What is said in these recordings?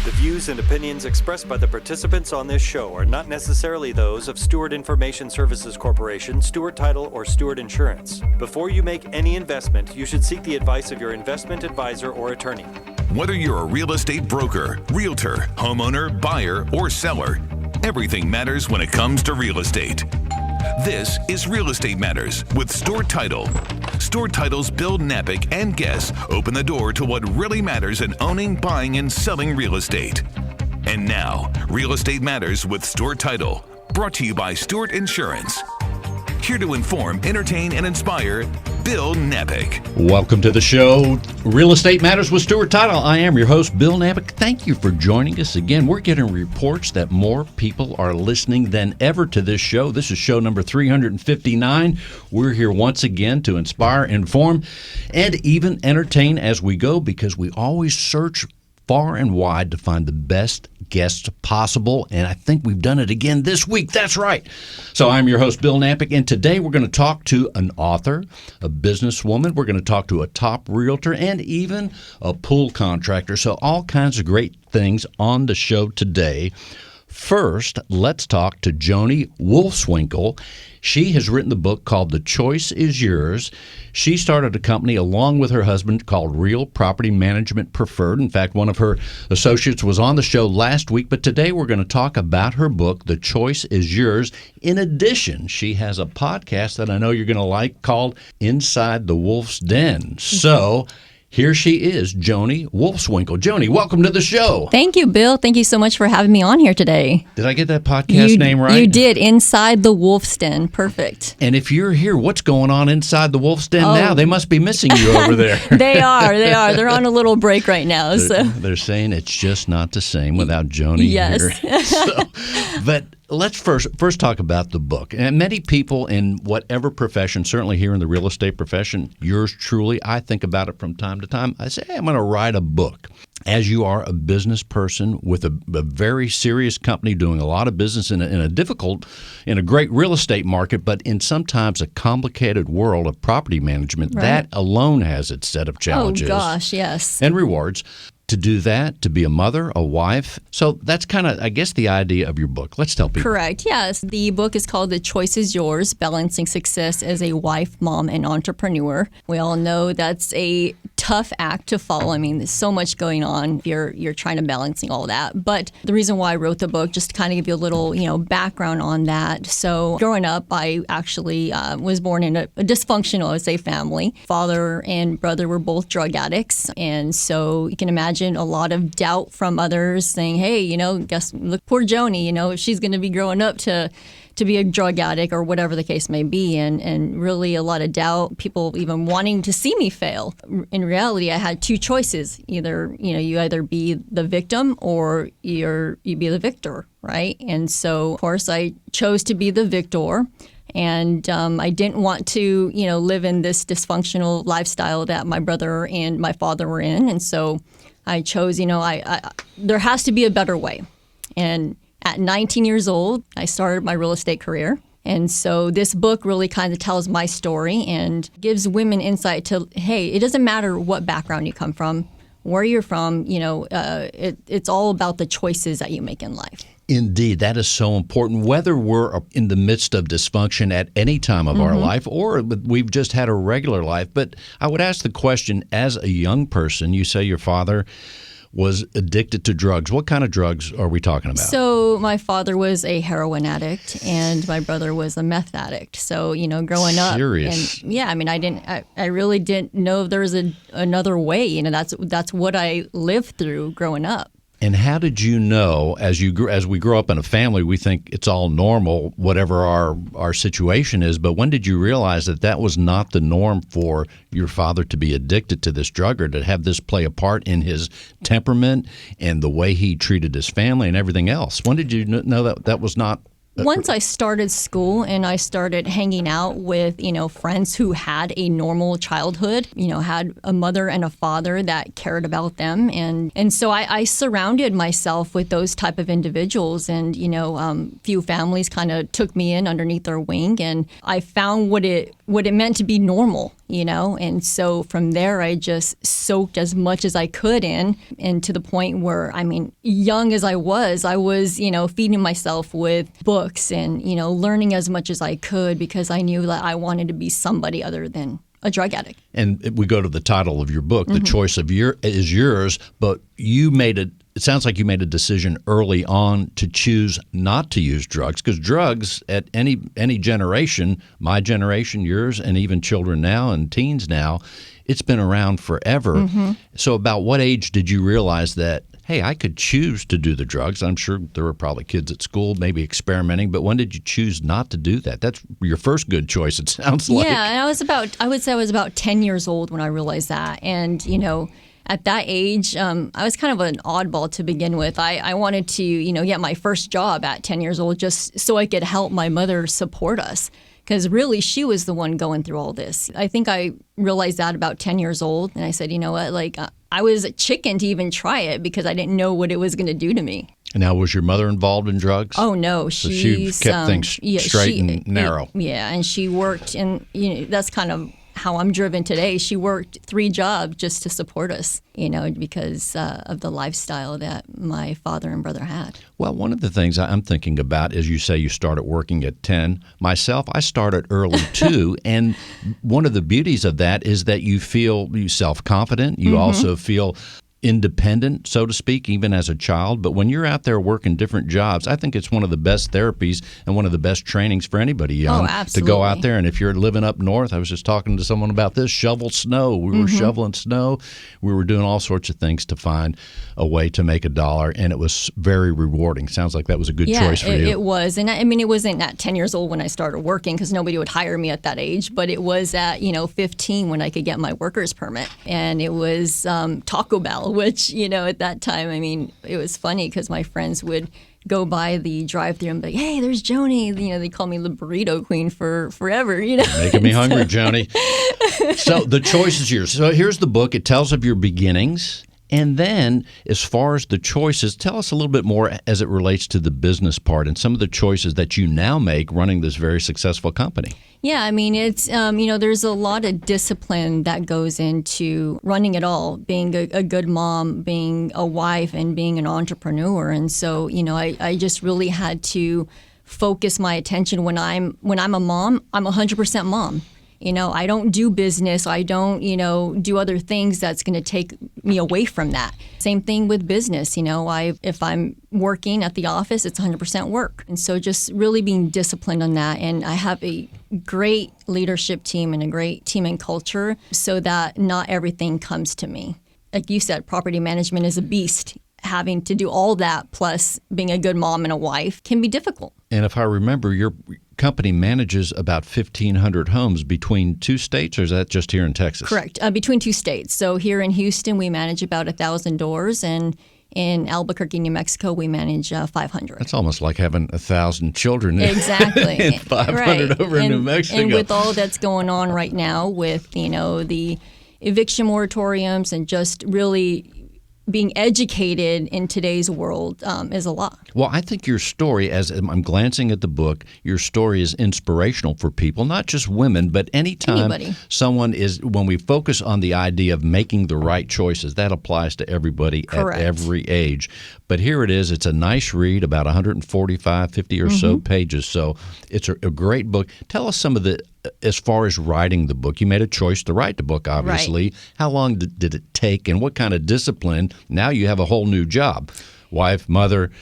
The views and opinions expressed by the participants on this show are not necessarily those of Stewart Information Services Corporation, Stewart Title, or Stewart Insurance. Before you make any investment, you should seek the advice of your investment advisor or attorney. Whether you're a real estate broker, realtor, homeowner, buyer, or seller, everything matters when it comes to real estate. This is Real Estate Matters with Stewart Title. Stewart Title's Bill Napick and guests open the door to what really matters in owning, buying, and selling real estate. And now, Real Estate Matters with Stewart Title, brought to you by Stewart Insurance. Here to inform, entertain, and inspire, Bill Napick. Welcome to the show, Real Estate Matters with Stewart Title. I am your host, Bill Napick. Thank you for joining us again. We're getting reports that more people are listening than ever to this show. This is show number 359. We're here once again to inspire, inform, and even entertain as we go, because we always search far and wide to find the best guests possible, and I think we've done it again this week. That's right. So I'm your host, Bill Napick, and today we're going to talk to an author, a businesswoman. We're going to talk to a top realtor, and even a pool contractor. So all kinds of great things on the show today. First, let's talk to Joanie Wolfswinkel. She has written the book called The Choice Is Yours. She started a company along with her husband called Real Property Management Preferred. In fact, one of her associates was on the show last week, but today we're going to talk about her book, The Choice Is Yours. In addition, she has a podcast that I know you're going to like called Inside the Wolf's Den. So here she is, Joanie Wolfswinkel. Joanie, welcome to the show. Thank you, Bill. Thank you so much for having me on here today. Did I get that podcast name right? You did. Inside the Wolf's Den. Perfect. And if you're here, what's going on inside the Wolf's Den now? They must be missing you over there. They are. They're on a little break right now. They're saying it's just not the same without Joanie here. But let's first talk about the book. And many people in whatever profession, certainly here in the real estate profession, yours truly, I think about it from time to time. I say, hey, I'm going to write a book. As you are a business person with a very serious company doing a lot of business in a great real estate market, but in sometimes a complicated world of property management, right, that alone has its set of challenges. Oh, gosh, yes. And rewards. To do that, to be a mother, a wife. So that's kind of, I guess, the idea of your book. Let's tell people. Correct. Yes. The book is called The Choice Is Yours, Balancing Success as a Wife, Mom, and Entrepreneur. We all know that's a tough act to follow. I mean, there's so much going on. You're trying to balancing all that. But the reason why I wrote the book, just to kind of give you a little, background on that. So growing up, I actually was born in a dysfunctional, I would say, family. Father and brother were both drug addicts. And so you can imagine a lot of doubt from others saying, hey, look, poor Joanie, she's going to be growing up to be a drug addict or whatever the case may be, and really a lot of doubt, people even wanting to see me fail. In reality, I had two choices. You either be the victim or you be the victor, right? And so, of course, I chose to be the victor. And I didn't want to, live in this dysfunctional lifestyle that my brother and my father were in. And so I chose, there has to be a better way. And at 19 years old, I started my real estate career. And so this book really kind of tells my story and gives women insight to, hey, it doesn't matter what background you come from, where you're from, it's all about the choices that you make in life. Indeed, that is so important, whether we're in the midst of dysfunction at any time of our life or we've just had a regular life. But I would ask the question, as a young person, you say your father was addicted to drugs. What kind of drugs are we talking about? So my father was a heroin addict and my brother was a meth addict. So, growing up. Serious. And yeah, I mean, I really didn't know if there was another way. That's what I lived through growing up. And how did you know, as we grow up in a family, we think it's all normal, whatever our situation is, but when did you realize that was not the norm for your father to be addicted to this drug or to have this play a part in his temperament and the way he treated his family and everything else? When did you know that was not? Once I started school and I started hanging out with, friends who had a normal childhood, had a mother and a father that cared about them. And so I surrounded myself with those type of individuals, and, few families kind of took me in underneath their wing, and I found what it meant to be normal. And so from there, I just soaked as much as I could in, and to the point where, young as I was, feeding myself with books and, learning as much as I could because I knew that I wanted to be somebody other than a drug addict. And we go to the title of your book, The Choice is Yours, but it sounds like you made a decision early on to choose not to use drugs, because drugs at any generation, my generation, yours, and even children now and teens now, it's been around forever. So about what age did you realize that, hey, I could choose to do the drugs? I'm sure there were probably kids at school maybe experimenting, but when did you choose not to do that? That's your first good choice, it sounds like. Yeah, and I would say I was about 10 years old when I realized that. And, at that age, I was kind of an oddball to begin with. I wanted to, get my first job at 10 years old just so I could help my mother support us. Because really, she was the one going through all this. I think I realized that about 10 years old. And I said, you know what, I was a chicken to even try it because I didn't know what it was going to do to me. And now, was your mother involved in drugs? Oh, no. So she kept things straight and narrow. And she worked, and that's kind of how I'm driven today. She worked 3 jobs just to support us, because of the lifestyle that my father and brother had. Well, one of the things I'm thinking about is you say you started working at 10. Myself, I started early too. And one of the beauties of that is that you feel self-confident. You also feel independent, so to speak, even as a child. But when you're out there working different jobs, I think it's one of the best therapies and one of the best trainings for anybody young to go out there. And if you're living up north, I was just talking to someone about this, shovel snow. We were shoveling snow. We were doing all sorts of things to find a way to make $1, and it was very rewarding. Sounds like that was a good choice for you. It was. And it wasn't at 10 years old when I started working because nobody would hire me at that age, but it was at, 15 when I could get my worker's permit. And it was Taco Bell, which, at that time, it was funny because my friends would go by the drive-thru and be like, hey, there's Joanie. They call me the burrito queen for forever, Making me hungry, Joanie. So the choice is yours. So here's the book. It tells of your beginnings. And then, as far as the choices, tell us a little bit more as it relates to the business part and some of the choices that you now make running this very successful company. Yeah, it's, there's a lot of discipline that goes into running it all, being a good mom, being a wife, and being an entrepreneur. And so, I just really had to focus my attention when I'm a mom, I'm 100% mom. I don't do business. I don't, do other things that's going to take me away from that. Same thing with business. If I'm working at the office, it's 100% work. And so just really being disciplined on that. And I have a great leadership team and a great team and culture so that not everything comes to me. Like you said, property management is a beast. Having to do all that plus being a good mom and a wife can be difficult. And if I remember, your company manages about 1,500 homes between 2 states, or is that just here in Texas? Correct. Between 2 states. So here in Houston, we manage about 1,000 doors, and in Albuquerque, New Mexico, we manage 500. That's almost like having 1,000 children. Exactly. And 500 over in New Mexico. And with all that's going on right now with, the eviction moratoriums and just really being educated in today's world is a lot. Well, I think your story, as I'm glancing at the book, your story is inspirational for people, not just women, but anytime someone is, when we focus on the idea of making the right choices, that applies to everybody at every age. But here it is. It's a nice read, about 145, 50 or so pages. So it's a great book. Tell us some of the, as far as writing the book, you made a choice to write the book, obviously. Right. How long did it take, and what kind of discipline? Now you have a whole new job, wife, mother,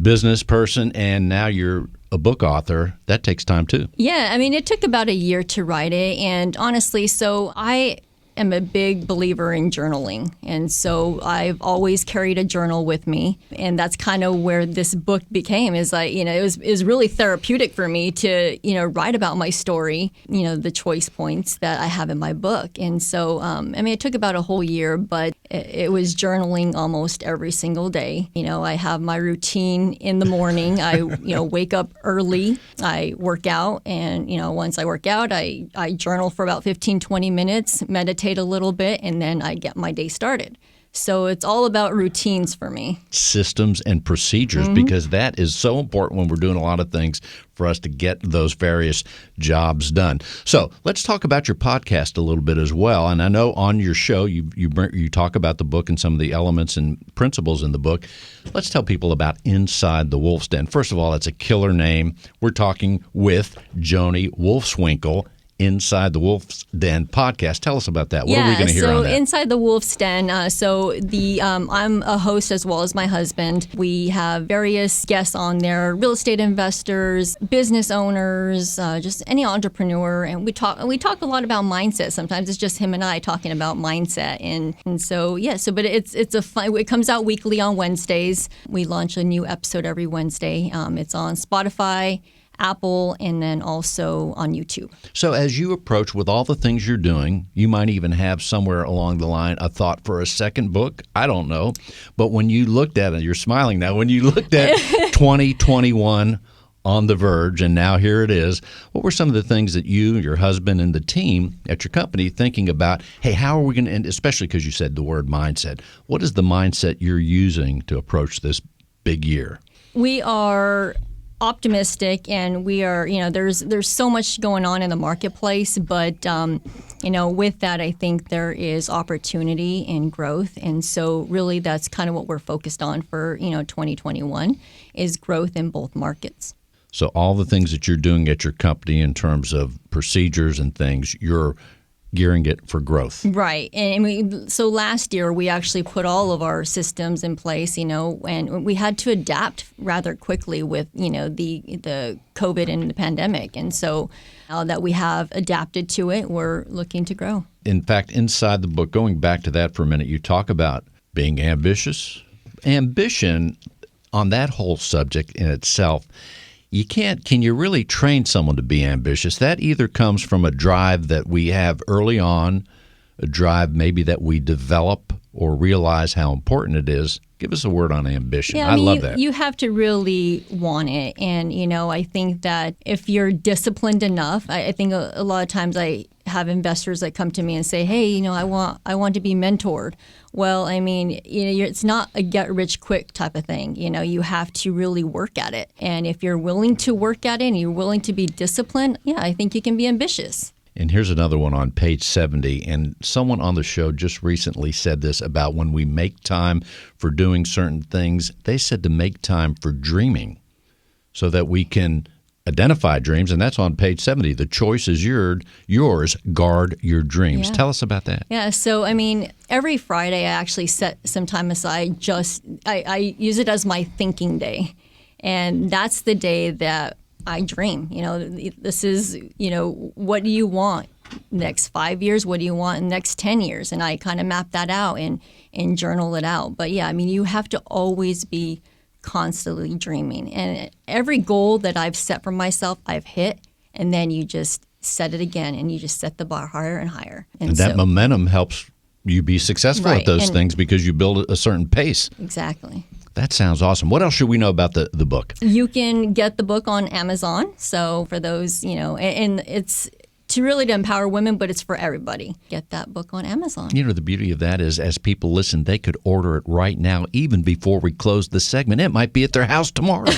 business person, and now you're a book author. That takes time too. Yeah, it took about a year to write it, and honestly, so I am a big believer in journaling. And so I've always carried a journal with me. And that's kind of where this book became, is like, it was really therapeutic for me to, write about my story, the choice points that I have in my book. And so, it took about a whole year, but it was journaling almost every single day. I have my routine in the morning. I, wake up early, I work out, and, once I work out, I journal for about 15, 20 minutes, meditate a little bit, and then I get my day started. So it's all about routines for me. Systems and procedures, because that is so important when we're doing a lot of things for us to get those various jobs done. So let's talk about your podcast a little bit as well. And I know on your show you talk about the book and some of the elements and principles in the book. Let's tell people about Inside the Wolf's Den. First of all, it's a killer name. We're talking with Joanie Wolfswinkel, Inside the Wolf's Den podcast. Tell us about that. What are we going to hear on that? Inside the Wolf's Den. I'm a host as well as my husband. We have various guests on there: real estate investors, business owners, just any entrepreneur, and we talk a lot about mindset. Sometimes it's just him and I talking about mindset, but it's fun. It comes out weekly on Wednesdays. We launch a new episode every Wednesday. It's on Spotify, Apple, and then also on YouTube. So as you approach with all the things you're doing, you might even have somewhere along the line a thought for a second book. I don't know. But when you looked at it, you're smiling now, when you looked at 2021 on the verge, and now here it is, what were some of the things that you, your husband, and the team at your company thinking about, hey, how are we going to, and especially because you said the word mindset, what is the mindset you're using to approach this big year? We are optimistic, and we are, there's so much going on in the marketplace, but with that, I think there is opportunity and growth, and so really that's kind of what we're focused on for 2021 is growth in both markets. So all the things that you're doing at your company in terms of procedures and things, you're gearing it for growth. Right. So last year we actually put all of our systems in place, and we had to adapt rather quickly with, the COVID and the pandemic. And so now that we have adapted to it, we're looking to grow. In fact, inside the book, going back to that for a minute, you talk about being ambitious. Ambition on that whole subject in itself, can you really train someone to be ambitious? That either comes from a drive that we have early on, a drive maybe that we develop or realize how important it is. Give us a word on ambition. Yeah, I love that. You have to really want it. And, I think that if you're disciplined enough, I think a lot of times I have investors that come to me and say, hey, I want to be mentored. Well, it's not a get rich quick type of thing. You have to really work at it. And if you're willing to work at it and you're willing to be disciplined, I think you can be ambitious. And here's another one on page 70. And someone on the show just recently said this about when we make time for doing certain things. They said to make time for dreaming so that we can identify dreams. And that's on page 70. The choice is yours. Guard your dreams. Yeah. Tell us about that. Yeah. So, every Friday I actually set some time aside. I use it as my thinking day. And that's the day that I dream. This is, what do you want next 5 years? What do you want in the next 10 years? And I kind of map that out and journal it out. But yeah, you have to always be constantly dreaming. And every goal that I've set for myself, I've hit. And then you just set it again and you just set the bar higher and higher. And that momentum helps you be successful at those things because you build a certain pace. Exactly. That sounds awesome. What else should we know about the book? You can get the book on Amazon. So for those, and it's to empower women, but it's for everybody. Get that book on Amazon. The beauty of that is as people listen, they could order it right now, even before we close the segment. It might be at their house tomorrow.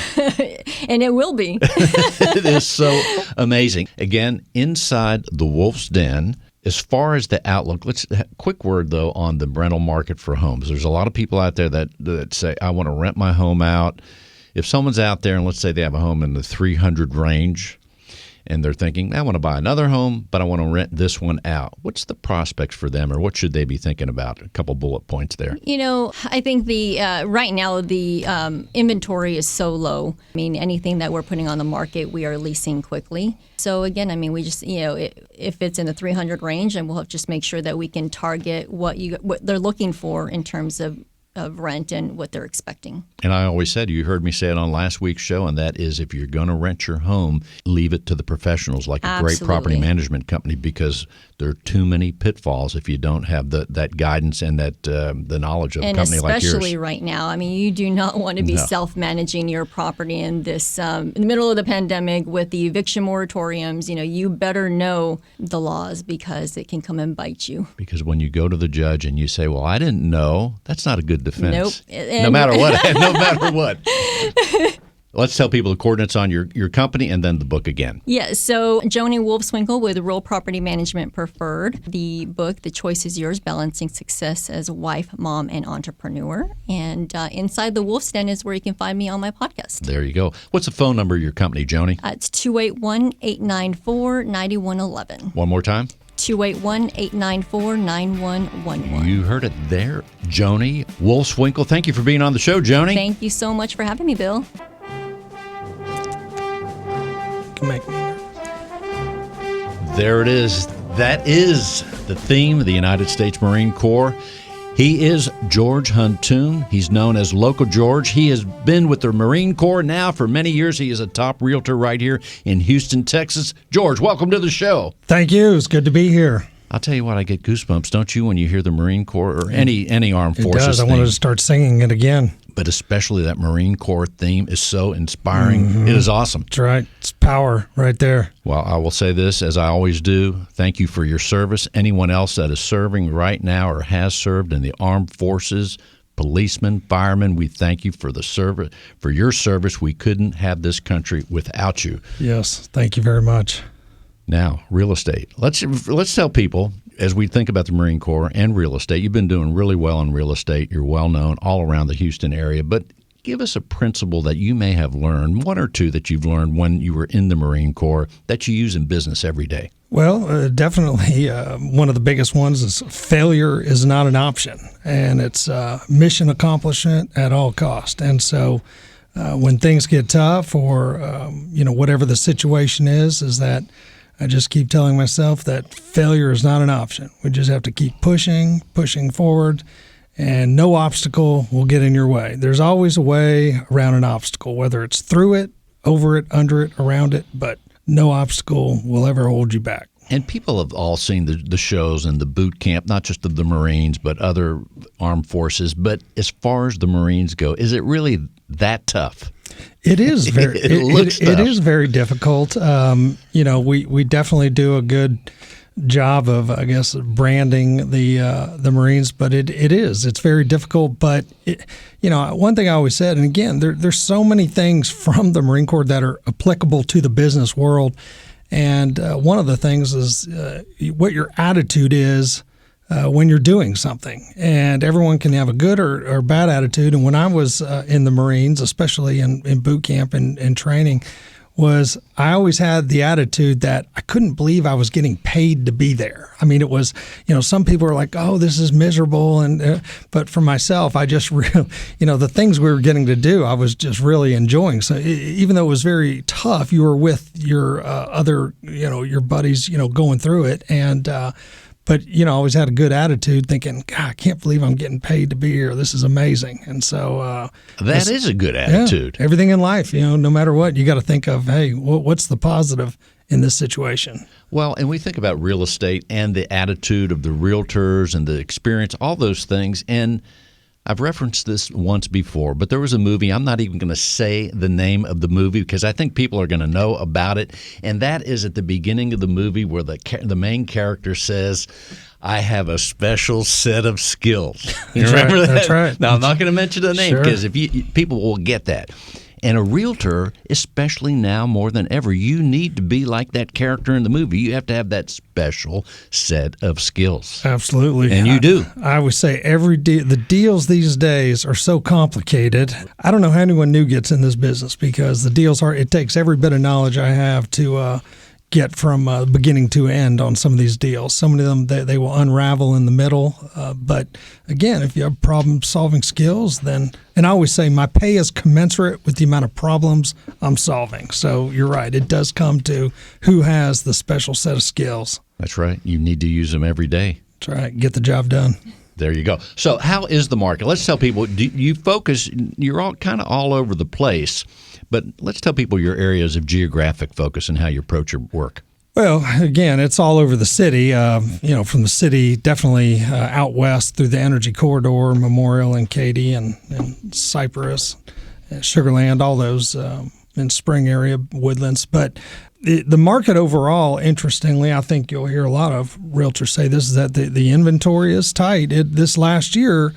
And it will be. It is so amazing. Again, Inside the Wolf's Den. As far as the outlook, quick word, though, on the rental market for homes. There's a lot of people out there that say, I want to rent my home out. If someone's out there and let's say they have a home in the 300 range and they're thinking, I want to buy another home, but I want to rent this one out. What's the prospects for them or what should they be thinking about? A couple bullet points there. I think right now the inventory is so low. Anything that we're putting on the market, we are leasing quickly. So again, we just, if it's in the 300 range, and we'll have to just make sure that we can target what they're looking for in terms of rent and what they're expecting. And I always said, you heard me say it on last week's show, and that is if you're going to rent your home, leave it to the professionals like a great property management company, because there are too many pitfalls if you don't have that guidance and that the knowledge of a company like yours. And especially right now. I mean, you do not want to be self-managing your property in this in the middle of the pandemic with the eviction moratoriums. You better know the laws because it can come and bite you. Because when you go to the judge and you say, "Well, I didn't know," that's not a good defense. Nope. No matter what. No matter what. Let's tell people the coordinates on your company and then the book again. Yeah, so Joanie Wolfswinkel with Real Property Management Preferred. The book, The Choice is Yours, Balancing Success as a Wife, Mom, and Entrepreneur. And inside the Wolf's Den is where you can find me on my podcast. There you go. What's the phone number of your company, Joanie? It's 281-894-9111. One more time. 281-894-9111. You heard it there. Joanie Wolfswinkel. Thank you for being on the show, Joanie. Thank you so much for having me, Bill. Make me nervous. There it is. That is the theme of the United States Marine Corps. He is George Huntoon. He's known as Local George. He has been with the Marine Corps now for many years. He is a top realtor right here in Houston, Texas. George, welcome to the show. Thank you. It's good to be here. I'll tell you what, I get goosebumps, don't you, when you hear the Marine Corps or any armed forces It does. I wanted to start singing it again. But especially that Marine Corps theme is so inspiring. Mm-hmm. It is awesome. That's right. It's power right there. Well, I will say this, as I always do. Thank you for your service. Anyone else that is serving right now or has served in the armed forces, policemen, firemen, we thank you for the service. For your service, we couldn't have this country without you. Yes. Thank you very much. Now, real estate. Let's tell people, as we think about the Marine Corps and real estate, you've been doing really well in real estate. You're well known all around the Houston area, but give us a principle that you may have learned, one or two that you've learned when you were in the Marine Corps that you use in business every day. Well, definitely one of the biggest ones is failure is not an option, and it's mission accomplishment at all cost. And so when things get tough or, whatever the situation is that I just keep telling myself that failure is not an option. We just have to keep pushing forward, and no obstacle will get in your way. There's always a way around an obstacle, whether it's through it, over it, under it, around it, but no obstacle will ever hold you back. And people have all seen the shows and the boot camp, not just of the Marines, but other armed forces. But as far as the Marines go, is it really that tough? It is very. It is very difficult. We definitely do a good job of, I guess, branding the Marines, but it's very difficult. But one thing I always said, and again, there's so many things from the Marine Corps that are applicable to the business world, and one of the things is what your attitude is when you're doing something. And everyone can have a good or bad attitude. And when I was in the Marines, especially in boot camp and training, was I always had the attitude that I couldn't believe I was getting paid to be there. I mean, it was, some people are like, oh, this is miserable. But for myself, I just really, the things we were getting to do, I was just really enjoying. So even though it was very tough, you were with your other, your buddies, going through it. And, but, I always had a good attitude thinking, God, I can't believe I'm getting paid to be here. This is amazing. And so that is a good attitude. Yeah, everything in life, no matter what, you got to think of, hey, what's the positive in this situation? Well, and we think about real estate and the attitude of the realtors and the experience, all those things. And I've referenced this once before, but there was a movie. I'm not even going to say the name of the movie because I think people are going to know about it. And that is at the beginning of the movie where the main character says, I have a special set of skills. You remember that? That's right. Now, I'm not going to mention the name Sure. because people will get that. And a realtor, especially now more than ever, you need to be like that character in the movie. You have to have that special set of skills. Absolutely. And you do. I would say the deals these days are so complicated. I don't know how anyone new gets in this business because the deals it takes every bit of knowledge I have to get from beginning to end on some of these deals. Some of them, they will unravel in the middle. But again, if you have problem-solving skills, then, and I always say my pay is commensurate with the amount of problems I'm solving. So you're right. It does come to who has the special set of skills. That's right. You need to use them every day. That's right. Get the job done. There you go. So how is the market? Let's tell people, you're all kind of all over the place, but let's tell people your areas of geographic focus and how you approach your work. Well, again, it's all over the city, from the city, definitely out west through the Energy Corridor, Memorial and Katy and Cypress, and Sugar Land, all those in Spring area, Woodlands. But the market overall, interestingly, I think you'll hear a lot of realtors say this, is that the inventory is tight. This last year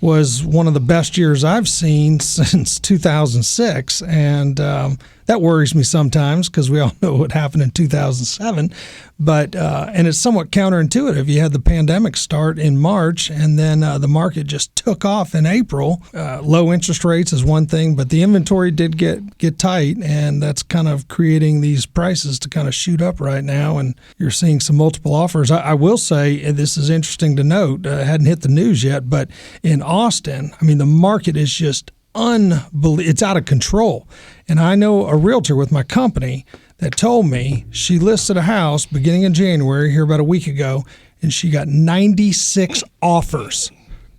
was one of the best years I've seen since 2006, and that worries me sometimes because we all know what happened in 2007. But and it's somewhat counterintuitive. You had the pandemic start in March, and then the market just took off in April. Low interest rates is one thing, but the inventory did get tight, and that's kind of creating these prices to kind of shoot up right now. And you're seeing some multiple offers. I will say, and this is interesting to note, hadn't hit the news yet, but in Austin, I mean, the market is just unbelievable. It's out of control. And I know a realtor with my company that told me she listed a house beginning in January, here about a week ago, and she got 96 offers.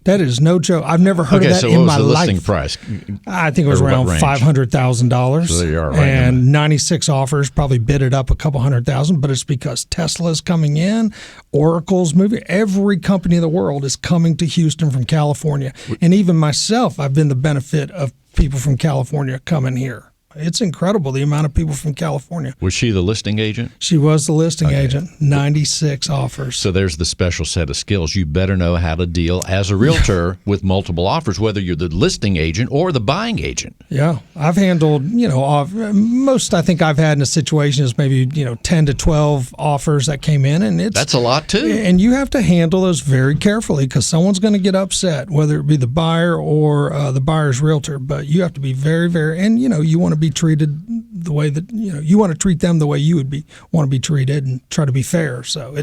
That is no joke. I've never heard of that in my life. Okay, so what was the listing price? I think it was around $500,000. So there you are, right? And 96 offers, probably bid it up a couple $100,000, but it's because Tesla's coming in, Oracle's moving. Every company in the world is coming to Houston from California. And even myself, I've been the benefit of people from California coming here. It's incredible, the amount of people from California. Was she the listing agent? She was the listing agent. 96 offers. So there's the special set of skills. You better know how to deal as a realtor with multiple offers, whether you're the listing agent or the buying agent. Yeah. I've handled, most I think I've had in a situation is maybe, 10 to 12 offers that came in. And that's a lot too. And you have to handle those very carefully because someone's going to get upset, whether it be the buyer or the buyer's realtor. But you have to be very, very, and, you want to be treated the way that you want to treat them the way you would want to be treated and try to be fair. So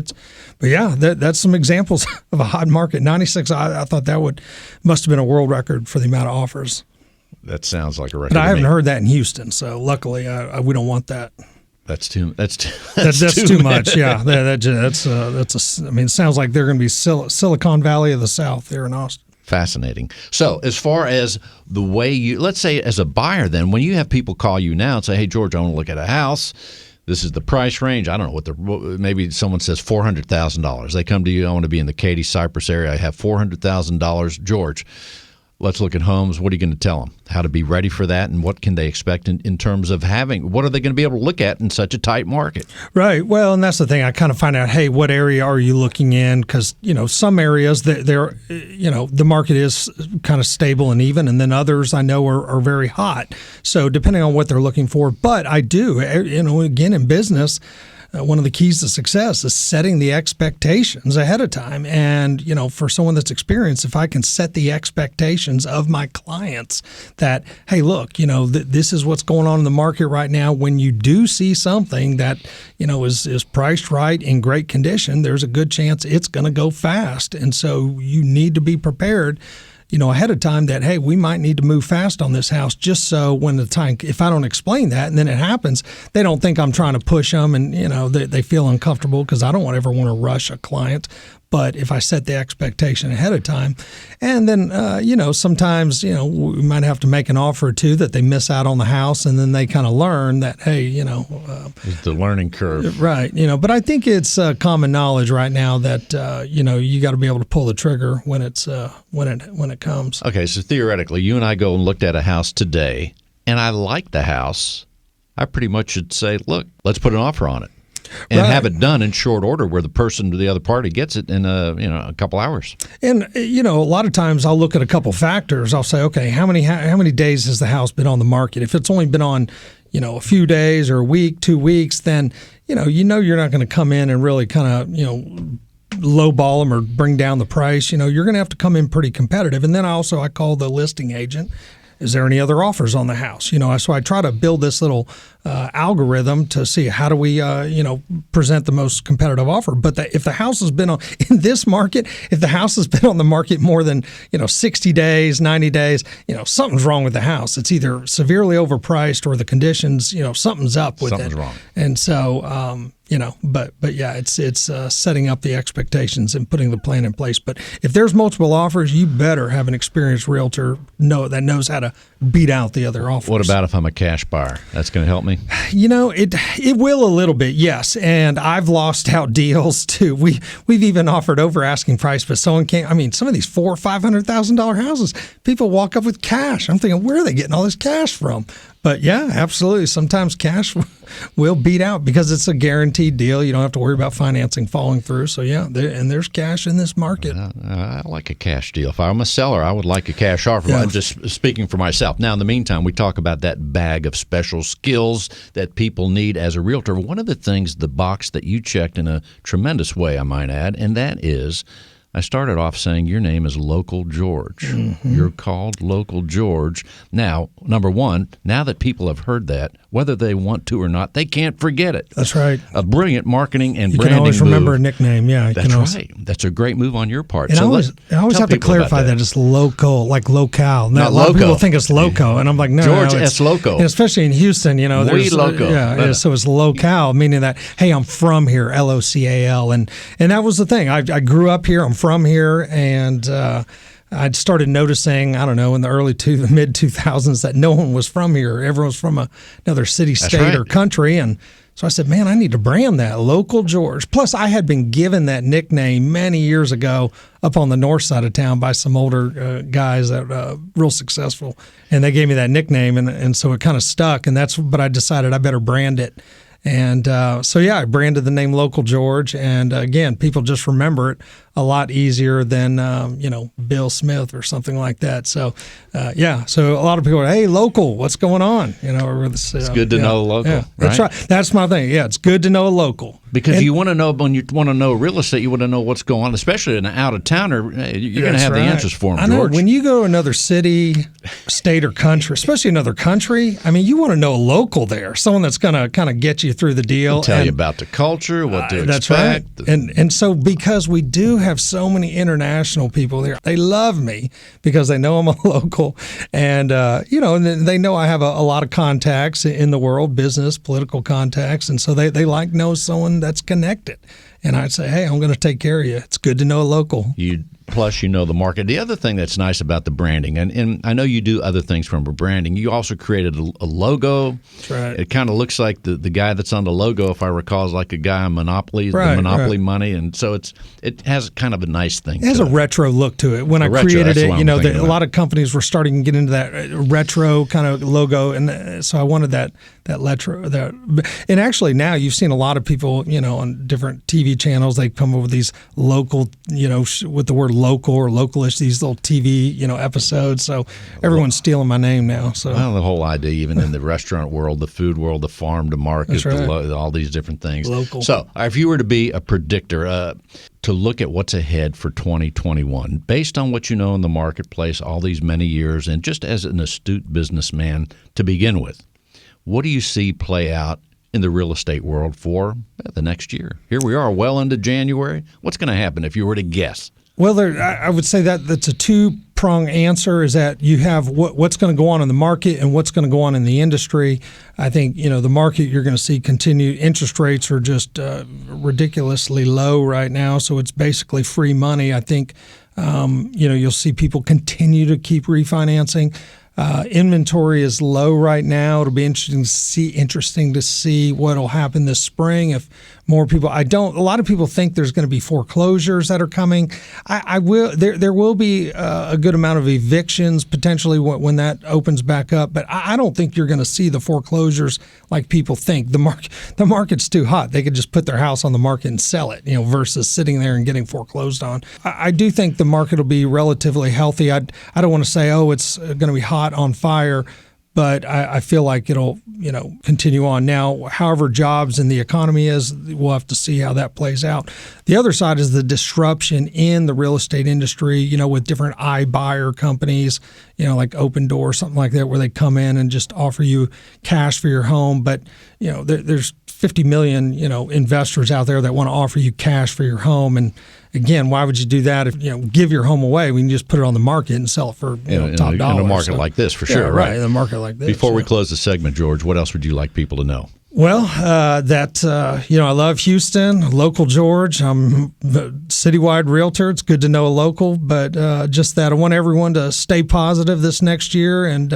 that's some examples of a hot market. 96. I thought that must have been a world record for the amount of offers. That sounds like a record. But I haven't heard that in Houston. So luckily, we don't want that. That's too much. Yeah, it sounds like they're going to be Silicon Valley of the South there in Austin. Fascinating. So as far as the way let's say as a buyer then, when you have people call you now and say, hey, George, I want to look at a house. This is the price range. I don't know maybe someone says $400,000. They come to you, I want to be in the Katy, Cypress area. I have $400,000. George, let's look at homes. What are you going to tell them? How to be ready for that, and what can they expect in terms of what are they going to be able to look at in such a tight market? Right. Well, and that's the thing. I kind of find out, hey, what area are you looking in? Because, some areas, the market is kind of stable and even, and then others I know are very hot. So depending on what they're looking for. But I do, again, in business, one of the keys to success is setting the expectations ahead of time. And, for someone that's experienced, if I can set the expectations of my clients that, hey, look, this is what's going on in the market right now. When you do see something that, is priced right in great condition, there's a good chance it's going to go fast. And so you need to be prepared ahead of time that, hey, we might need to move fast on this house just so when the time, if I don't explain that and then it happens, they don't think I'm trying to push them and, they feel uncomfortable because I don't ever want to rush a client. But if I set the expectation ahead of time, and then, sometimes, we might have to make an offer or two that they miss out on the house, and then they kind of learn that, hey, it's the learning curve. Right. But I think it's common knowledge right now that, you got to be able to pull the trigger when it comes. Okay. So theoretically, you and I go and looked at a house today, and I like the house. I pretty much should say, look, let's put an offer on it. And have it done in short order where the other party gets it in a couple hours. And a lot of times I'll look at a couple factors. I'll say, okay, how many days has the house been on the market? If it's only been on, a few days or a week, 2 weeks, then you're not going to come in and really kind of lowball them or bring down the price. You're going to have to come in pretty competitive. And then I call the listing agent. Is there any other offers on the house? So I try to build this little algorithm to see how do we, present the most competitive offer. But if the house has been in this market, if the house has been on the market more than, 60 days, 90 days, something's wrong with the house. It's either severely overpriced or the conditions, something's up with it. Something's wrong. And so, but yeah, it's setting up the expectations and putting the plan in place. But if there's multiple offers, you better have an experienced realtor that knows how to beat out the other offers. What about if I'm a cash buyer? That's going to help me? It will a little bit, yes. And I've lost out deals too. We've even offered over asking price, but someone came. I mean, some of these $400,000 or $500,000 houses, people walk up with cash. I'm thinking, where are they getting all this cash from? But yeah, absolutely. Sometimes cash will beat out because it's a guaranteed deal. You don't have to worry about financing falling through. So yeah, there's cash in this market. I like a cash deal. If I'm a seller, I would like a cash offer. Yeah. I'm just speaking for myself. Now, in the meantime, we talk about that bag of special skills that people need as a realtor. One of the things, the box that you checked in a tremendous way, I might add, and that is, I started off saying your name is Local George. Mm-hmm. You're called Local George. Now, number one, now that people have heard that, whether they want to or not, they can't forget it. That's right. A brilliant marketing and branding You can always move. remember a nickname. Yeah, That's right. That's a great move on your part. And So I always have to clarify that it's local, like locale. Not a lot of loco. people think it's loco, and I'm like, no, George it's S. Loco. and especially in Houston, there's loco. so it's locale, meaning that hey, I'm from here, LOCAL, and that was the thing. I grew up here. I'm from here, and I'd started noticing, I don't know, in the mid 2000s that no one was from here. Everyone was from another city, state, or country, and so I said, man, I need to brand that Local George. Plus, I had been given that nickname many years ago up on the north side of town by some older guys that real successful, and they gave me that nickname, and so it kind of stuck. And but I decided I better brand it. And so, yeah, I branded the name Local George. And again, people just remember it a lot easier than, Bill Smith or something like that. So, so a lot of people are, hey, local, what's going on? It's good to know local. Yeah, that's right. That's my thing. Yeah, it's good to know a local. Because you want to know, when you want to know real estate, you want to know what's going on, especially in an out-of-towner. You're going to have the answers for them, George. I know. When you go to another city, state, or country, especially another country, I mean, you want to know a local there, someone that's going to kind of get you through the deal. They'll tell you about the culture, what to that's expect. Right. And so because we do have so many international people there, they love me because they know I'm a local, and and they know I have a lot of contacts in the world, business, political contacts, and so they like know someone that's connected. And I'd say, hey, I'm going to take care of you. It's good to know a local. Plus, you know the market. The other thing that's nice about the branding, and I know you do other things from branding, you also created a logo. That's right. It kind of looks like the guy that's on the logo, if I recall, is like a guy on Monopoly, the Monopoly money. And so it has kind of a nice thing. It has a retro look to it. When I created it, a lot of companies were starting to get into that retro kind of logo. And so I wanted that retro. And actually now you've seen a lot of people, on different TV channels, they come up with these local, with the word local or localish, these little TV, episodes. So everyone's stealing my name now. So the whole idea, even in the restaurant world, the food world, the farm to market, all these different things. Local. So if you were to be a predictor, to look at what's ahead for 2021, based on what you know in the marketplace all these many years, and just as an astute businessman to begin with, what do you see play out in the real estate world for the next year? Here we are, well into January. What's going to happen if you were to guess? Well, I would say that's a two-prong answer, is that you have what's going to go on in the market and what's going to go on in the industry. I think, the market, you're going to see continued interest rates are just ridiculously low right now, so it's basically free money. I think, you'll see people continue to keep refinancing. Inventory is low right now. It'll be interesting to see what will happen this spring if more people. A lot of people think there's going to be foreclosures that are coming. There will be a good amount of evictions potentially when that opens back up, but I don't think you're going to see the foreclosures like people think. The market's too hot. They could just put their house on the market and sell it, versus sitting there and getting foreclosed on. I do think the market will be relatively healthy. I don't want to say, it's going to be hot on fire, but I feel like it'll, continue on. Now, however jobs and the economy is, we'll have to see how that plays out. The other side is the disruption in the real estate industry, with different iBuyer companies, like Open Door or something like that, where they come in and just offer you cash for your home. But, there's 50 million, investors out there that want to offer you cash for your home. And again, why would you do that if, give your home away? We can just put it on the market and sell it for top dollar. In a market like this, for sure, right? In a market like this. Before we close the segment, George, what else would you like people to know? Well, I love Houston, local George. I'm a citywide realtor. It's good to know a local, but just that I want everyone to stay positive this next year and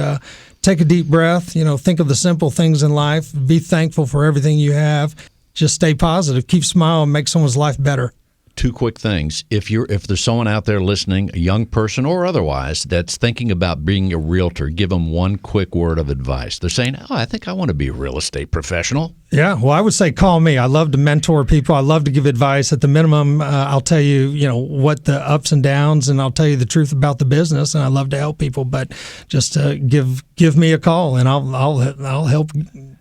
take a deep breath. Think of the simple things in life. Be thankful for everything you have. Just stay positive. Keep smiling. Make someone's life better. Two quick things. If there's someone out there listening, a young person or otherwise, that's thinking about being a realtor, give them one quick word of advice. They're saying, I think I want to be a real estate professional. Yeah, well, I would say call me. I love to mentor people. I love to give advice. At the minimum, I'll tell you, what the ups and downs, and I'll tell you the truth about the business. And I love to help people. But just give me a call, and I'll help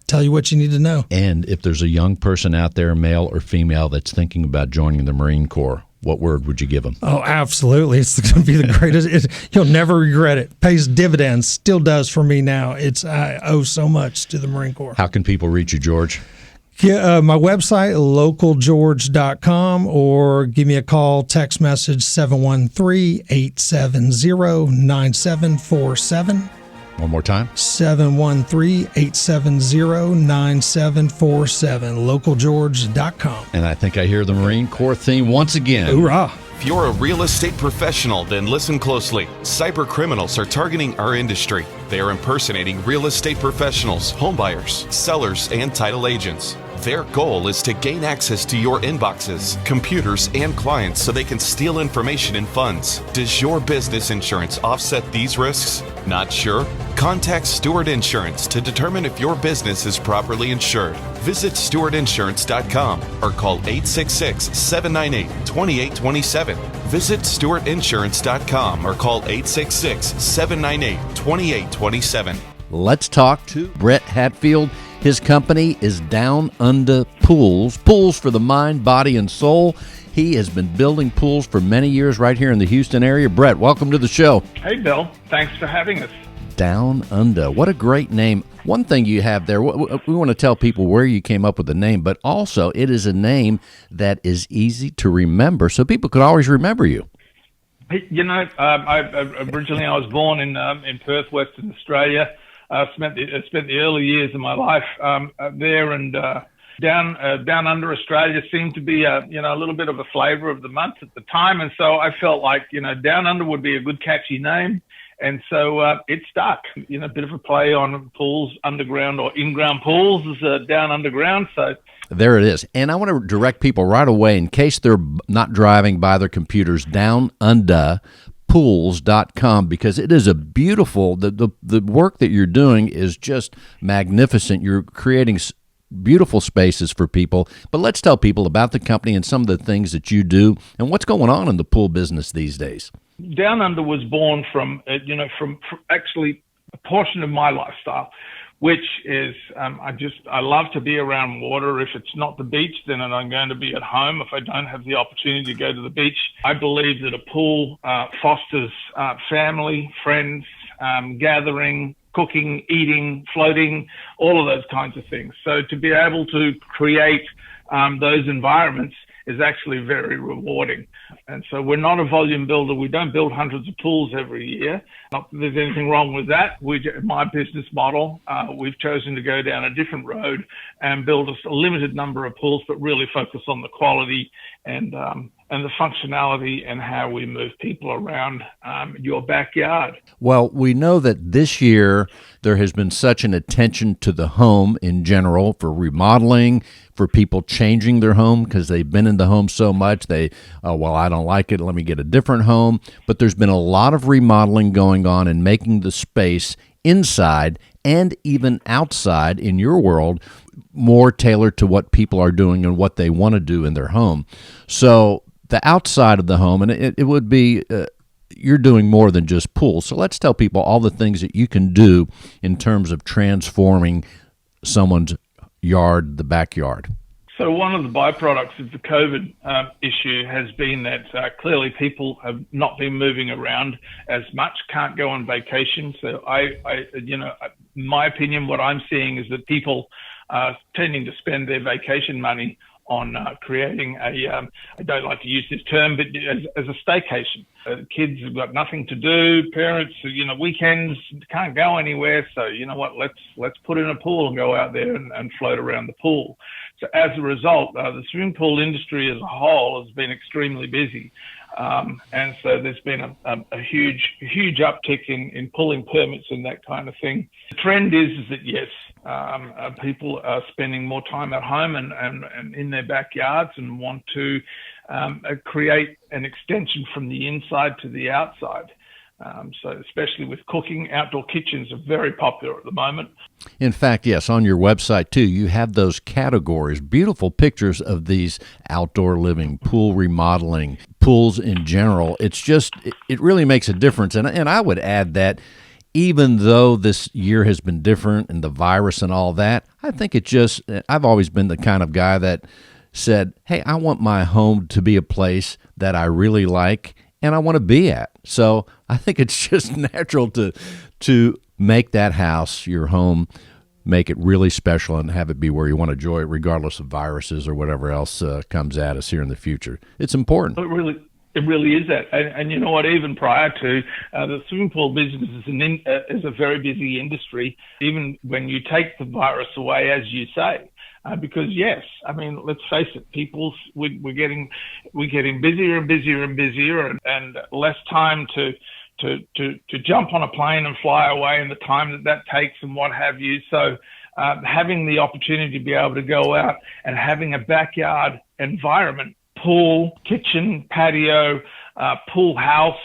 tell you what you need to know. And if there's a young person out there, male or female, that's thinking about joining the Marine Corps, what word would you give them? Oh, absolutely. It's going to be the greatest. You'll never regret it. Pays dividends. Still does for me now. I owe so much to the Marine Corps. How can people reach you, George? My website, localgeorge.com, or give me a call, text message 713-870-9747. One more time. 713-870-9747, localgeorge.com. And I think I hear the Marine Corps theme once again. Hoorah. If you're a real estate professional, then listen closely. Cyber criminals are targeting our industry. They are impersonating real estate professionals, homebuyers, sellers, and title agents. Their goal is to gain access to your inboxes, computers, and clients so they can steal information and funds. Does your business insurance offset these risks? Not sure? Contact Stewart Insurance to determine if your business is properly insured. Visit stewartinsurance.com or call 866-798-2827. Visit stewartinsurance.com or call 866-798-2827. Let's talk to Brett Hatfield. His company is Down Under Pools for the mind, body, and soul. He has been building pools for many years right here in the Houston area. Brett, welcome to the show. Hey, Bill. Thanks for having us. Down Under. What a great name. One thing you have there, we want to tell people where you came up with the name, but also it is a name that is easy to remember, so people could always remember you. Originally I was born in Perth, Western Australia. Spent the early years of my life there, and down under Australia seemed to be a little bit of a flavor of the month at the time, and so I felt like Down Under would be a good catchy name, and so it stuck. A bit of a play on pools, underground or in-ground pools is down underground. So there it is, and I want to direct people right away in case they're not driving by their computers. Down Under Pools.com, because it is a beautiful, the work that you're doing is just magnificent. You're creating beautiful spaces for people. But let's tell people about the company and some of the things that you do and what's going on in the pool business these days. Down Under was born from actually a portion of my lifestyle, which is I love to be around water. If it's not the beach, then I'm going to be at home if I don't have the opportunity to go to the beach. I believe that a pool fosters family, friends, gathering, cooking, eating, floating, all of those kinds of things. So to be able to create those environments is actually very rewarding. And so we're not a volume builder. We don't build hundreds of pools every year. Not that there's anything wrong with that. My business model, we've chosen to go down a different road and build a limited number of pools, but really focus on the quality and the functionality and how we move people around your backyard. Well, we know that this year there has been such an attention to the home in general for remodeling, for people changing their home because they've been in the home so much. I don't like it, let me get a different home. But there's been a lot of remodeling going on and making the space inside and even outside in your world more tailored to what people are doing and what they want to do in their home. So the outside of the home, and it would be you're doing more than just pools. So let's tell people all the things that you can do in terms of transforming someone's yard, the backyard. So one of the byproducts of the COVID issue has been that clearly people have not been moving around as much, can't go on vacation. So my opinion, what I'm seeing is that people are tending to spend their vacation money on creating I don't like to use this term, but as a staycation. Kids have got nothing to do. Parents, weekends can't go anywhere. So you know what? Let's put in a pool and go out there and float around the pool. So as a result, the swimming pool industry as a whole has been extremely busy. And so there's been a huge uptick in pulling permits and that kind of thing. The trend is that, yes, people are spending more time at home and in their backyards and want to create an extension from the inside to the outside. So especially with cooking, outdoor kitchens are very popular at the moment. In fact, yes, on your website, too, you have those categories, beautiful pictures of these outdoor living, pool remodeling, pools in general. It's just, it really makes a difference. And I would add that even though this year has been different and the virus and all that, I think I've always been the kind of guy that said, hey, I want my home to be a place that I really like and I want to be at. So I think it's just natural to make that house, your home, make it really special and have it be where you want to enjoy it, regardless of viruses or whatever else comes at us here in the future. It's important. It really is that. And you know what, even prior to the swimming pool business is a very busy industry, even when you take the virus away, as you say. Because yes, I mean, let's face it, we're getting busier and busier and busier, and less time to jump on a plane and fly away, and the time that takes and what have you. So having the opportunity to be able to go out and having a backyard environment, pool, kitchen, patio, pool house,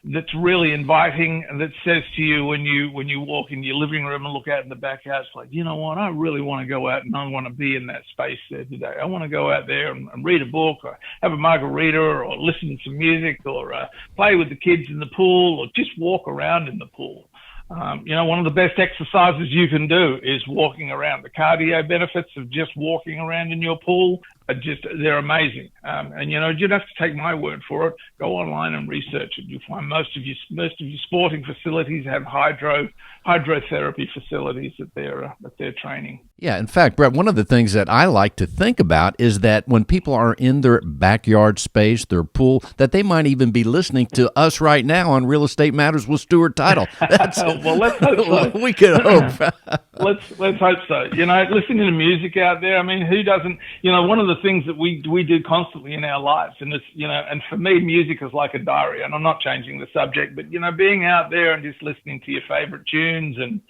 that's really inviting, and that says to you when you walk in your living room and look out in the backyard, it's like, you know what, I really want to go out and I want to be in that space there today. I want to go out there and read a book or have a margarita or listen to some music or play with the kids in the pool or just walk around in the pool. One of the best exercises you can do is walking around. The cardio benefits of just walking around in your pool they're amazing. And you don't have to take my word for it. Go online and research it. You'll find most of your sporting facilities have hydrotherapy facilities that they're training. Yeah, in fact, Brett, one of the things that I like to think about is that when people are in their backyard space, their pool, that they might even be listening to us right now on Real Estate Matters with Stewart Title. Well, let's hope so. We could hope. Let's hope so. Listening to music out there. I mean, who doesn't? One of the things that we do constantly in our lives, and it's and for me, music is like a diary. And I'm not changing the subject, but being out there and just listening to your favorite tunes and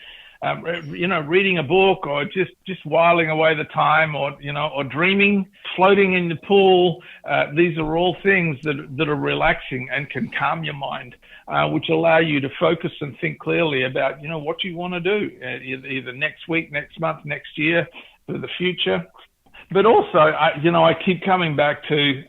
reading a book or just whiling away the time or dreaming, floating in the pool. These are all things that are relaxing and can calm your mind, which allow you to focus and think clearly about, what you want to do either next week, next month, next year, for the future. But also, I keep coming back to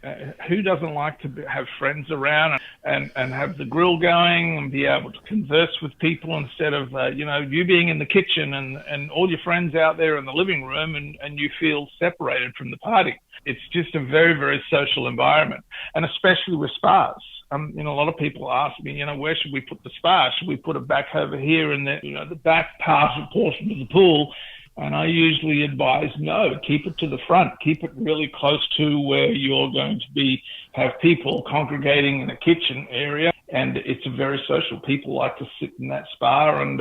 who doesn't like to have friends around and have the grill going and be able to converse with people instead of, you being in the kitchen and all your friends out there in the living room and you feel separated from the party. It's just a very, very social environment, and especially with spas. A lot of people ask me, where should we put the spa? Should we put it back over here in the back portion of the pool? And I usually advise, no, keep it to the front. Keep it really close to where you're going to have people congregating in a kitchen area. And it's very social. People like to sit in that spa and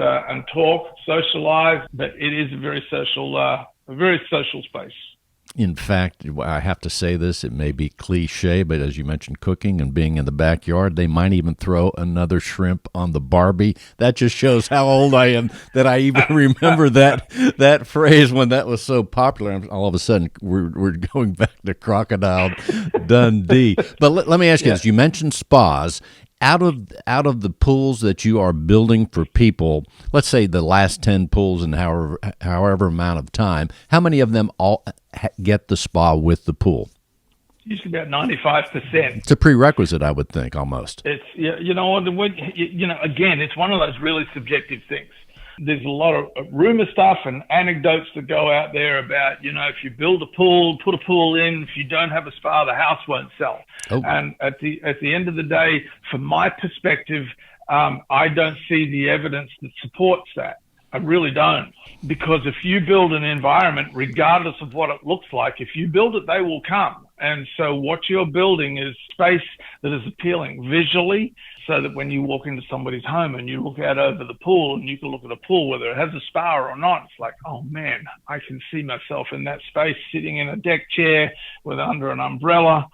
talk, socialize, but it is a very social space. In fact, I have to say this, it may be cliche, but as you mentioned cooking and being in the backyard, they might even throw another shrimp on the Barbie. That just shows how old I am that I even remember that phrase when that was so popular. And all of a sudden, we're going back to Crocodile Dundee. But let me ask you this. You mentioned spas. Out of the pools that you are building for people, let's say the last 10 pools in however amount of time, how many of them all get the spa with the pool? Usually about 95%. It's a prerequisite, I would think, almost. It's again, it's one of those really subjective things. There's a lot of rumor stuff and anecdotes that go out there about, if you build a pool, put a pool in, if you don't have a spa, the house won't sell. Oh. And at the end of the day, from my perspective, I don't see the evidence that supports that. I really don't. Because if you build an environment, regardless of what it looks like, if you build it, they will come. And so what you're building is space that is appealing visually, so that when you walk into somebody's home and you look out over the pool and you can look at a pool, whether it has a spa or not, it's like, oh man, I can see myself in that space sitting in a deck chair with under an umbrella.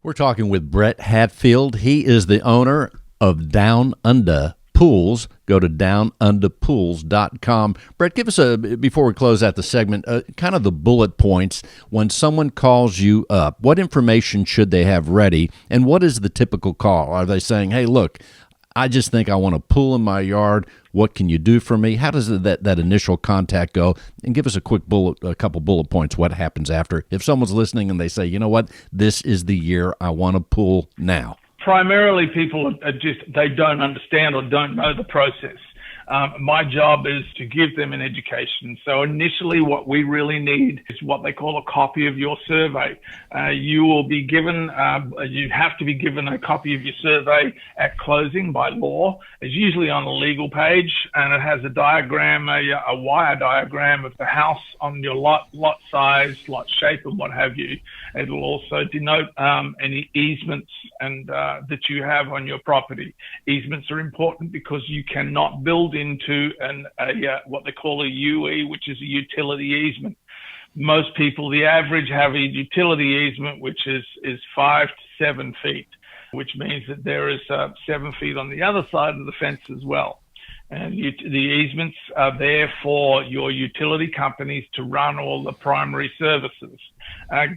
We're talking with Brett Hatfield. He is the owner of Down Under Pools. Go to downunderpools.com. Brett, give us before we close out the segment, kind of the bullet points when someone calls you up. What information should they have ready, and what is the typical call? Are they saying, hey, look, I just think I want a pool in my yard. What can you do for me? How does that initial contact go? And give us a couple bullet points. What happens after? If someone's listening and they say, you know what, this is the year I want a pool now. Primarily, people they don't understand or don't know the process. My job is to give them an education. So initially what we really need is what they call a copy of your survey. You will be given, you have to be given a copy of your survey at closing by law. It's usually on a legal page, and it has a diagram, a wire diagram of the house on your lot size, lot shape, and what have you. It'll also denote any easements and that you have on your property. Easements are important because you cannot build into what they call a UE, which is a utility easement. Most people, the average, have a utility easement which is 5 to 7 feet, which means that there is 7 feet on the other side of the fence as well. And the easements are there for your utility companies to run all the primary services,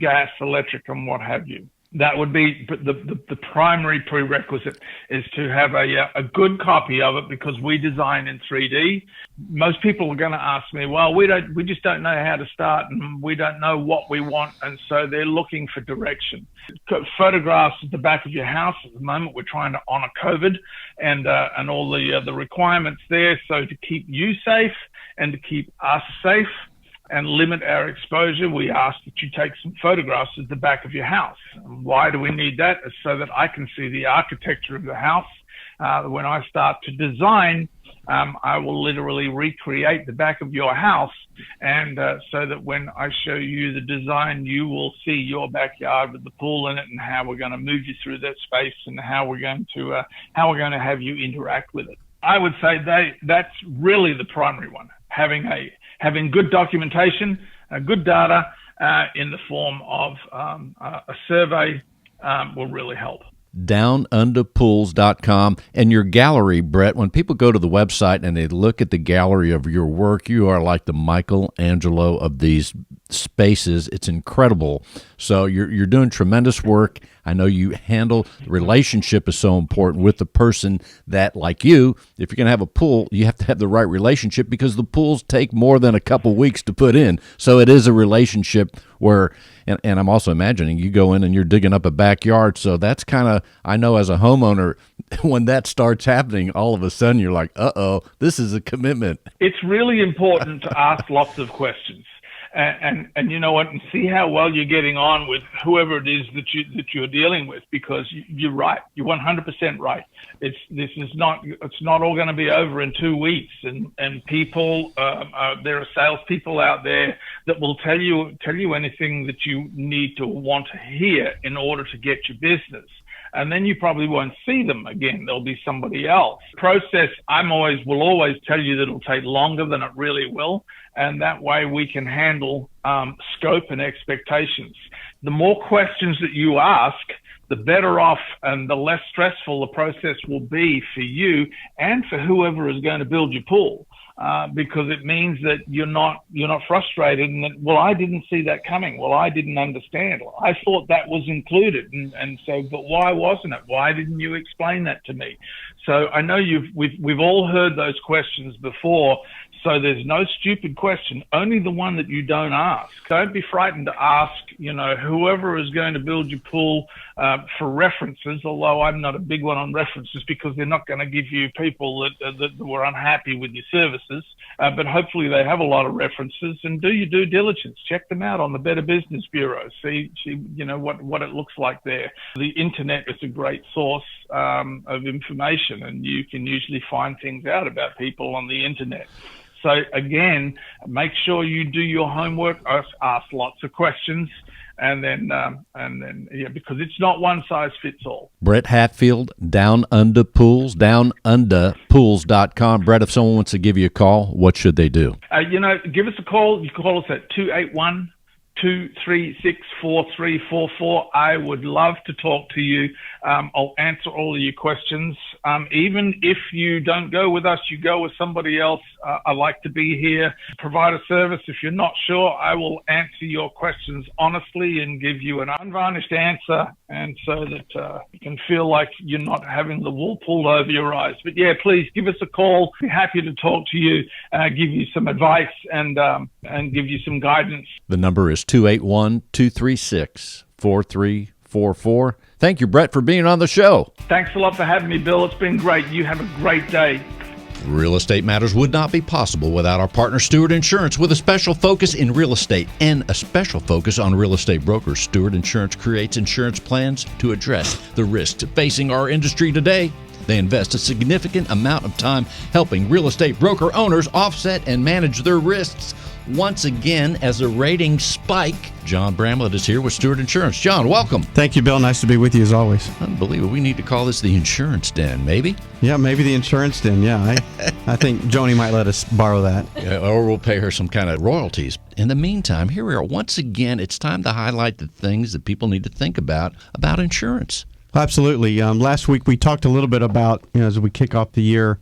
gas, electric, and what have you. That would be the primary prerequisite, is to have a good copy of it, because we design in 3D. Most people are going to ask me, well, we just don't know how to start, and we don't know what we want, and so they're looking for direction. Photographs at the back of your house. At the moment, we're trying to honor COVID and all the requirements there, so to keep you safe and to keep us safe and limit our exposure, we ask that you take some photographs at the back of your house. Why do we need that? It's so that I can see the architecture of the house. When I start to design, I will literally recreate the back of your house, and so that when I show you the design, you will see your backyard with the pool in it, and how we're going to move you through that space, and how we're going to have you interact with it. I would say that's really the primary one. Having good documentation, good data in the form of a survey will really help. Downunderpools.com. And your gallery, Brett, when people go to the website and they look at the gallery of your work, you are like the Michelangelo of these spaces. It's incredible. So you're doing tremendous work. I know you handle the relationship is so important with the person that, like you, if you're going to have a pool, you have to have the right relationship, because the pools take more than a couple weeks to put in. So it is a relationship where, and I'm also imagining you go in and you're digging up a backyard. So that's kind of, I know as a homeowner, when that starts happening, all of a sudden you're like, uh-oh, this is a commitment. It's really important to ask lots of questions. And you know what, and see how well you're getting on with whoever it is that you're dealing with, because you're right. You're 100% right. It's not all going to be over in 2 weeks. And people, there are salespeople out there that will tell you anything that you need to want to hear in order to get your business. And then you probably won't see them again. There'll be somebody else. Process, will always tell you that it'll take longer than it really will. And that way we can handle scope and expectations. The more questions that you ask, the better off and the less stressful the process will be for you and for whoever is going to build your pool. Because it means that you're not frustrated and that, well, I didn't see that coming. Well, I didn't understand. Well, I thought that was included. And so, but why wasn't it? Why didn't you explain that to me? So I know we've all heard those questions before. So there's no stupid question, only the one that you don't ask. Don't be frightened to ask, whoever is going to build your pool for references, although I'm not a big one on references, because they're not going to give you people that were unhappy with your services. But hopefully they have a lot of references, and do your due diligence. Check them out on the Better Business Bureau. See what it looks like there. The internet is a great source of information, and you can usually find things out about people on the internet. So again, make sure you do your homework, ask lots of questions, and then because it's not one size fits all. Brett Hatfield, Down Under Pools, downunderpools.com. Brett, if someone wants to give you a call, what should they do? Give us a call. You can call us at 281-236-4344. I would love to talk to you. I'll answer all of your questions. Even if you don't go with us, you go with somebody else. I like to be here, provide a service. If you're not sure, I will answer your questions honestly and give you an unvarnished answer, and so that you can feel like you're not having the wool pulled over your eyes. But yeah, please give us a call. Be happy to talk to you, give you some advice, and give you some guidance. The number is 281-236-4344. Thank you, Brett, for being on the show. Thanks a lot for having me, Bill. It's been great. You have a great day. Real Estate Matters would not be possible without our partner, Stewart Insurance. With a special focus in real estate and a special focus on real estate brokers, Stewart Insurance creates insurance plans to address the risks facing our industry today. They invest a significant amount of time helping real estate broker owners offset and manage their risks. Once again, as a rating spike, John Bramlett is here with Stewart Insurance. John, welcome. Thank you, Bill. Nice to be with you as always. Unbelievable. We need to call this the Insurance Den, maybe? Yeah, maybe the Insurance Den. Yeah, I think Joanie might let us borrow that. Yeah, or we'll pay her some kind of royalties. In the meantime, here we are. Once again, it's time to highlight the things that people need to think about insurance. Absolutely. Last week we talked a little bit about, as we kick off the year,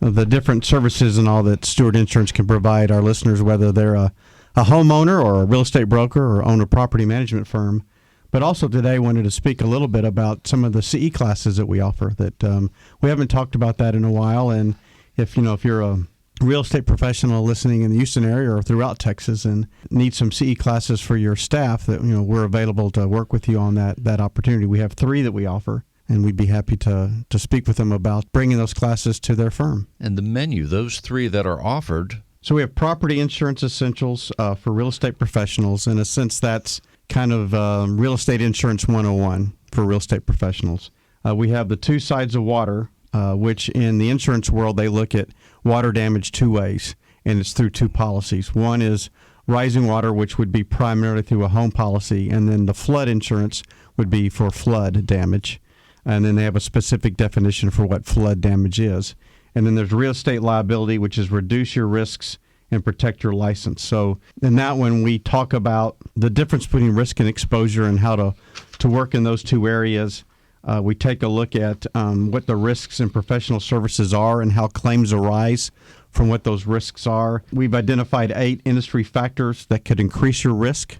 the different services and all that Stewart Insurance can provide our listeners, whether they're a homeowner or a real estate broker or own a property management firm. But also today I wanted to speak a little bit about some of the CE classes that we offer that we haven't talked about that in a while. And if you're a real estate professional listening in the Houston area or throughout Texas and need some CE classes for your staff, that we're available to work with you on that opportunity. We have 3 that we offer, and we'd be happy to speak with them about bringing those classes to their firm. And the menu, those 3 that are offered. So we have Property Insurance Essentials for real estate professionals. In a sense, that's kind of Real Estate Insurance 101 for real estate professionals. We have the 2 Sides of Water, which in the insurance world, they look at water damage 2 ways, and it's through 2 policies. One is rising water, which would be primarily through a home policy, and then the flood insurance would be for flood damage. And then they have a specific definition for what flood damage is. And then there's real estate liability, which is reduce your risks and protect your license. So in that one, we talk about the difference between risk and exposure and how to work in those 2 areas. We take a look at what the risks in professional services are and how claims arise from what those risks are. We've identified 8 industry factors that could increase your risk.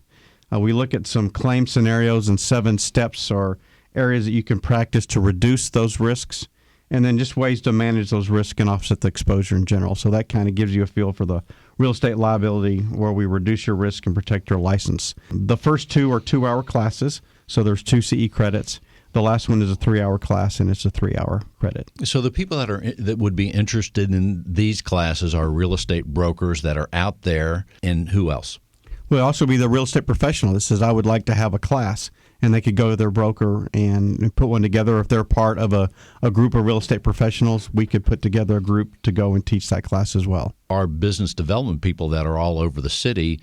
We look at some claim scenarios and 7 steps or areas that you can practice to reduce those risks, and then just ways to manage those risks and offset the exposure in general. So that kind of gives you a feel for the real estate liability, where we reduce your risk and protect your license. The first 2 are 2-hour classes, so there's 2 CE credits. The last one is a 3-hour class, and it's a 3-hour credit. So the people that would be interested in these classes are real estate brokers that are out there, and who else? We'll also be the real estate professional that says, I would like to have a class, and they could go to their broker and put one together. If they're part of a group of real estate professionals, we could put together a group to go and teach that class as well. Our business development people that are all over the city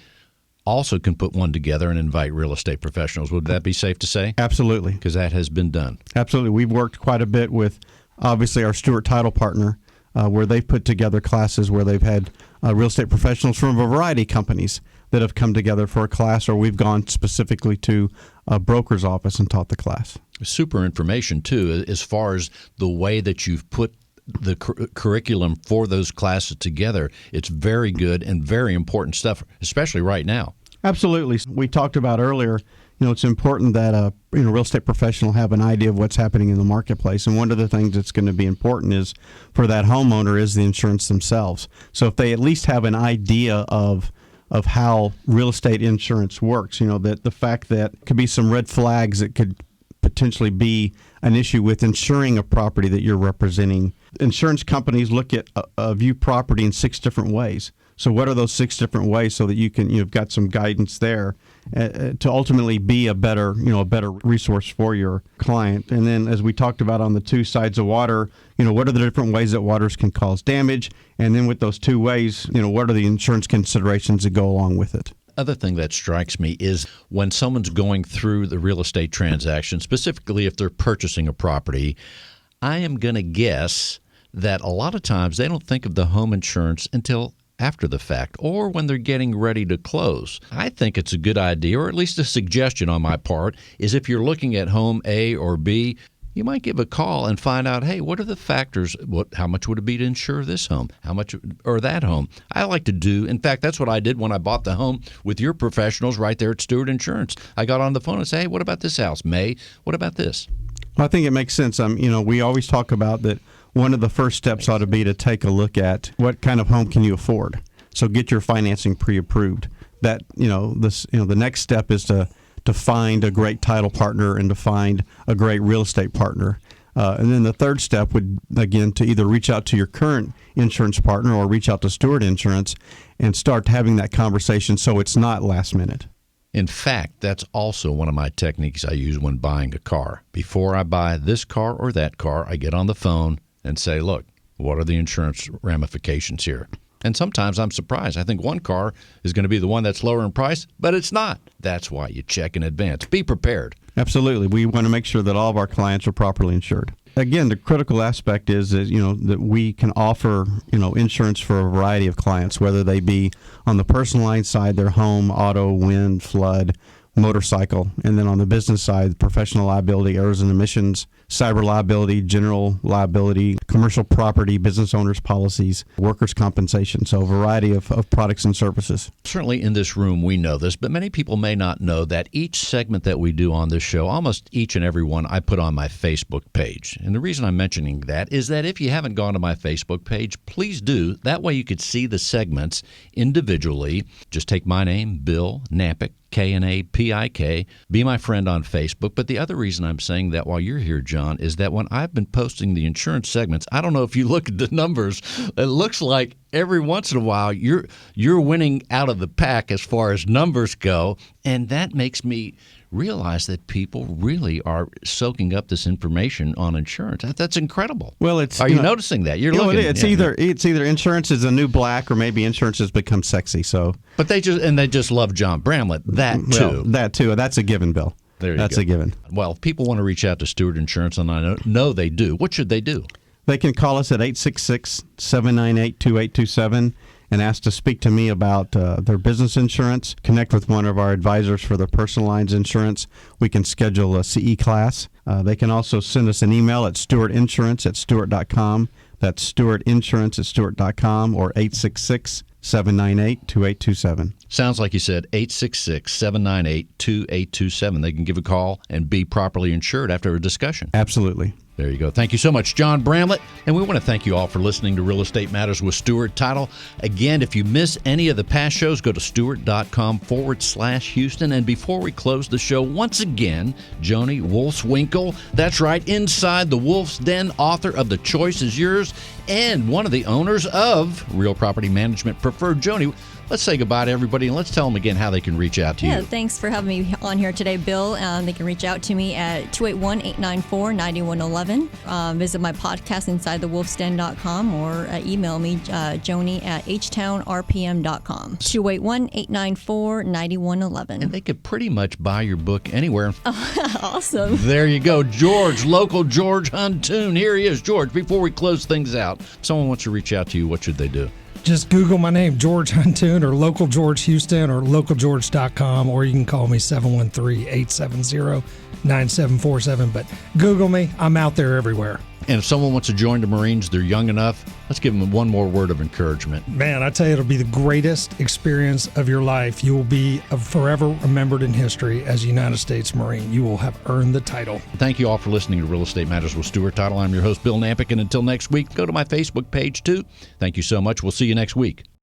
also can put one together and invite real estate professionals. Would that be safe to say? Absolutely. Because that has been done. Absolutely. We've worked quite a bit with, obviously, our Stewart Title partner, where they've put together classes where they've had real estate professionals from a variety of companies that have come together for a class, or we've gone specifically to a broker's office and taught the class. Super information, too, as far as the way that you've put the curriculum for those classes together. It's very good and very important stuff, especially right now. Absolutely. We talked about earlier, it's important that a real estate professional have an idea of what's happening in the marketplace. And one of the things that's going to be important is for that homeowner is the insurance themselves. So if they at least have an idea of how real estate insurance works, that the fact that could be some red flags that could potentially be an issue with insuring a property that you're representing. Insurance companies look at view property in 6 different ways. So what are those 6 different ways so that you've got some guidance there to ultimately be a better resource for your client. And then as we talked about on the 2 sides of water, what are the different ways that waters can cause damage? And then with those 2 ways, what are the insurance considerations that go along with it? other thing that strikes me is when someone's going through the real estate transaction, specifically if they're purchasing a property, I am going to guess that a lot of times they don't think of the home insurance until after the fact or when they're getting ready to close. I think it's a good idea, or at least a suggestion on my part, is if you're looking at home A or B, you might give a call and find out, hey, what are the factors? How much would it be to insure this home? How much, or that home? I like to do, in fact, that's what I did when I bought the home with your professionals right there at Stewart Insurance. I got on the phone and said, hey, what about this house? May, what about this? Well, I think it makes sense. We always talk about that. One of the first steps ought to be to take a look at what kind of home can you afford. So get your financing pre-approved. That the next step is to find a great title partner and to find a great real estate partner. And then the third step would, again, to either reach out to your current insurance partner or reach out to Stewart Insurance and start having that conversation so it's not last minute. In fact, that's also one of my techniques I use when buying a car. Before I buy this car or that car, I get on the phone and say, look, what are the insurance ramifications here? And sometimes I'm surprised. I think one car is going to be the one that's lower in price, but it's not. That's why you check in advance. Be prepared. Absolutely. We want to make sure that all of our clients are properly insured. Again, the critical aspect is that we can offer insurance for a variety of clients, whether they be on the personal line side, their home, auto, wind, flood, motorcycle, and then on the business side, professional liability, errors and omissions, cyber liability, general liability, commercial property, business owners policies, workers' compensation. So a variety of products and services. Certainly in this room we know this, but many people may not know that each segment that we do on this show, almost each and every one, I put on my Facebook page. And the reason I'm mentioning that is that if you haven't gone to my Facebook page, please do. That way you could see the segments individually. Just take my name, Bill Napik, Knapik. Be my friend on Facebook. But the other reason I'm saying that while you're here, John, is that when I've been posting the insurance segments, I don't know if you look at the numbers, it looks like every once in a while you're winning out of the pack as far as numbers go. And that makes me realize that people really are soaking up this information on insurance. That's incredible. Well, are you noticing that? You're looking. It's either insurance is a new black, or maybe insurance has become sexy. So, but they just love John Bramlett. That too. That too. That's a given, Bill. That's a given. Well, if people want to reach out to Stewart Insurance, and I know they do, what should they do? They can call us at 866-798-2827 and ask to speak to me about their business insurance, connect with one of our advisors for their personal lines insurance. We can schedule a CE class. They can also send us an email at stewartinsurance@stewart.com. That's stewartinsurance@stewart.com, or 866-798-2827. Sounds like you said 866-798-2827. They can give a call and be properly insured after a discussion. Absolutely. There you go. Thank you so much, John Bramlett. And we want to thank you all for listening to Real Estate Matters with Stewart Title. Again, if you miss any of the past shows, go to stewart.com/Houston. And before we close the show, once again, Joanie Wolfswinkel, that's right, inside the Wolf's Den, author of The Choice Is Yours, and one of the owners of Real Property Management Preferred. Joanie, let's say goodbye to everybody, and let's tell them again how they can reach out to you. Yeah, thanks for having me on here today, Bill. They can reach out to me at 281-894-9111. Visit my podcast, InsideTheWolfsDen.com, or email me, Joanie at htownrpm.com. 281-894-9111. And they could pretty much buy your book anywhere. Awesome. There you go. George, local George Huntoon. Here he is. George, before we close things out, if someone wants to reach out to you, what should they do? Just Google my name, George Huntoon, or Local George Houston, or localgeorge.com, or you can call me 713-870-9747. But Google me. I'm out there everywhere. And if someone wants to join the Marines, they're young enough, let's give them one more word of encouragement. Man, I tell you, it'll be the greatest experience of your life. You will be forever remembered in history as a United States Marine. You will have earned the title. Thank you all for listening to Real Estate Matters with Stewart Title. I'm your host, Bill Napik, and until next week, go to my Facebook page, too. Thank you so much. We'll see you next week.